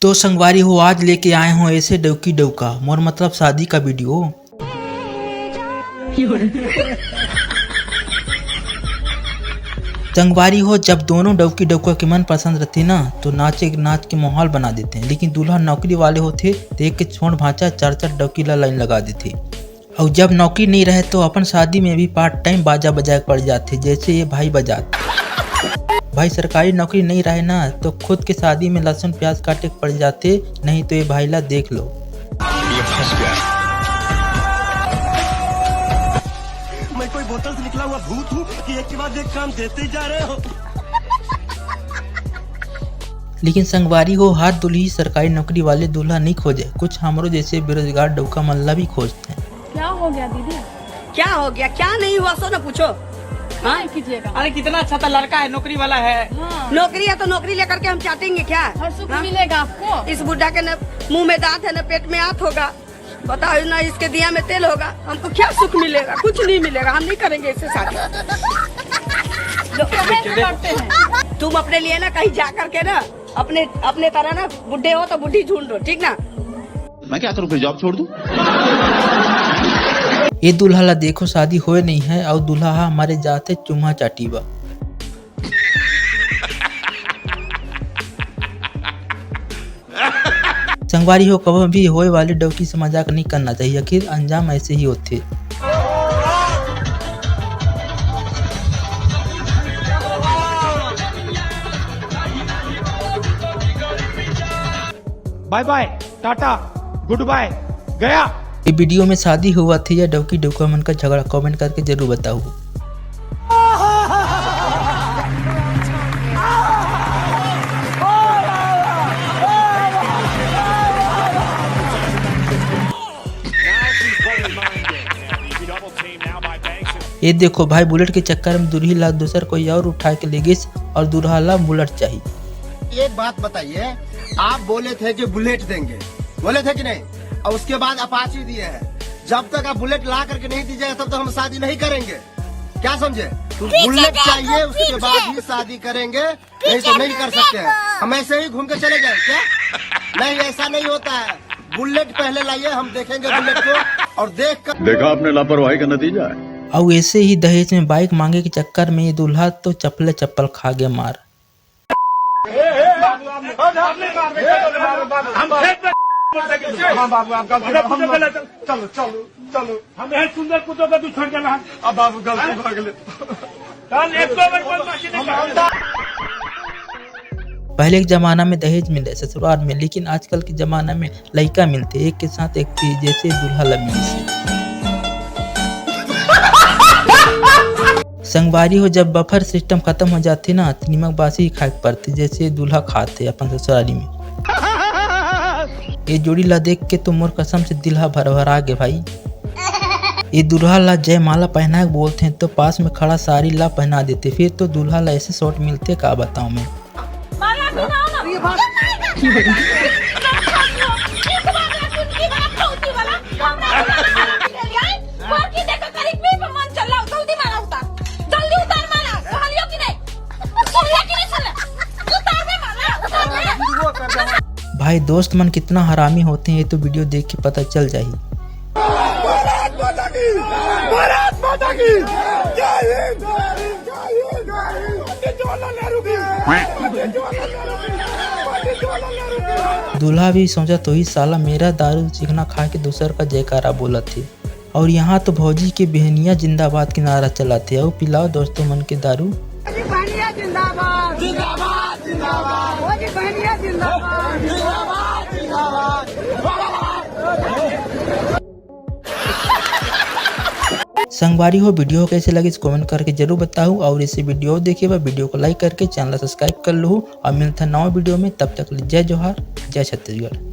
तो संगवारी हो, आज लेके आए हो ऐसे डौकी डौका, मोर मतलब शादी का वीडियो। संगवारी हो, जब दोनों डौकी डौका के मन पसंद रहते ना तो नाच के माहौल बना देते हैं। लेकिन दूल्हा नौकरी वाले होते तो एक के छोड़ भांचा चार चार डौकी ला लाइन लगा देते। और जब नौकरी नहीं रहे तो अपन शादी में भी पार्ट टाइम बाजा बजा पड़ जाते, जैसे ये भाई बजाते। भाई सरकारी नौकरी नहीं रहे ना तो खुद के शादी में लहसुन प्याज काटे पड़ जाते, नहीं तो ये भाई ला देख लो। ये फंस गया। मैं कोई बोतल से निकला हुआ भूत हूँ कि एक के बाद एक काम देते जा रहे हो। लेकिन संगवारी हो, हर दुल्ही सरकारी नौकरी वाले दूल्हा नहीं खोजे, कुछ हमरो जैसे बेरोजगार डौका मल्ला भी खोजते हैं। क्या हो गया दीदी? क्या हो गया? क्या नहीं हुआ सो ना पूछो। हाँ कीजिएगा। अरे कितना अच्छा था, लड़का है, नौकरी वाला है। हाँ। नौकरी है तो नौकरी लेकर के हम चाटेंगे क्या? हर सुख हाँ? मिलेगा आपको। इस बुढ़ा के न मुंह में दांत है न पेट में आंत होगा, बताओ ना, इसके दिया में तेल होगा, हमको क्या सुख मिलेगा? कुछ नहीं मिलेगा, हम नहीं करेंगे इससे शादी। करते हैं। तुम अपने लिए ना कहीं जा करके ना अपने तरह ना बुढ़े हो तो बुढ़ी ढूंढो, ठीक ना? मैं क्या करूँ, फिर जॉब छोड़ दूं? ये दूल्हा ला देखो, शादी होए नहीं है और दूल्हा हमारे जाते चुम्मा चाटी बा। संगवारी हो, कभी भी होए वाले डौकी से मजाक नहीं करना चाहिए, आखिर अंजाम ऐसे ही होते। Bye bye, tata, good bye, गया। ये वीडियो में शादी हुआ थी या डौकी डौका मन का झगड़ा, कमेंट करके जरूर बताओ। ये देखो भाई, बुलेट के चक्कर में दूल्ही ला दूसर कोई और उठा के ले गई और दूल्हा ला बुलेट चाहिए। एक बात बताइए, आप बोले थे कि बुलेट देंगे, बोले थे कि नहीं? और उसके बाद अपाची दिए हैं। जब तक आप बुलेट ला करके नहीं दीजिएगा तब तक हम शादी नहीं करेंगे, क्या समझे? तो बुलेट चाहिए, उसके बाद ही शादी करेंगे, नहीं तो नहीं कर सकते हैं। हम ऐसे ही घूम के चले जाए क्या? नहीं, ऐसा नहीं होता है। बुलेट पहले लाइए, हम देखेंगे बुलेट को, और देखा आपने लापरवाही का नतीजा है। और ऐसे ही दहेज में बाइक मांगे के चक्कर में ये दूल्हा तो चप्पल खा गया मार। चलो चलो चलो, हम सुंदर कुत्तों का दूसरा चला। अब बाबू गलती भाग ले। पहले के जमाना में दहेज मिले ससुराल में, लेकिन आजकल के जमाना में लड़का मिलते एक के साथ एक थी, जैसे दूल्हा लमी। संगवारी हो, जब बफर सिस्टम खत्म हो जाते ना तो नीमक बासी ही खाए पड़ते, जैसे दूल्हा खाते अपन ससुराली में। ये जोड़ी ला देख के तो मोर कसम से दिल भर गए भाई। ये दूल्हा ला जय माला पहना बोलते हैं तो पास में खड़ा साड़ी ला पहना देते, फिर तो दूल्हा ला ऐसे शॉट मिलते, का बताऊं मैं। भाई दोस्त मन कितना हरामी होते हैं ये तो वीडियो देख के पता चल जाही। दूल्हा भी सोचा तो ही साला मेरा दारू चिकना खा के दूसर का जयकारा बोला थे। और यहाँ तो भौजी के बहनिया जिंदाबाद के नारा चलाते, और पिलाओ दोस्तों मन के दारू। संगवारी हो, वीडियो कैसे लगे इस कमेंट करके जरूर बताओ, और इसे वीडियो देखे वह वीडियो को लाइक करके चैनल सब्सक्राइब कर लो। और मिलता है नवा वीडियो में, तब तक जय जोहार, जय छत्तीसगढ़।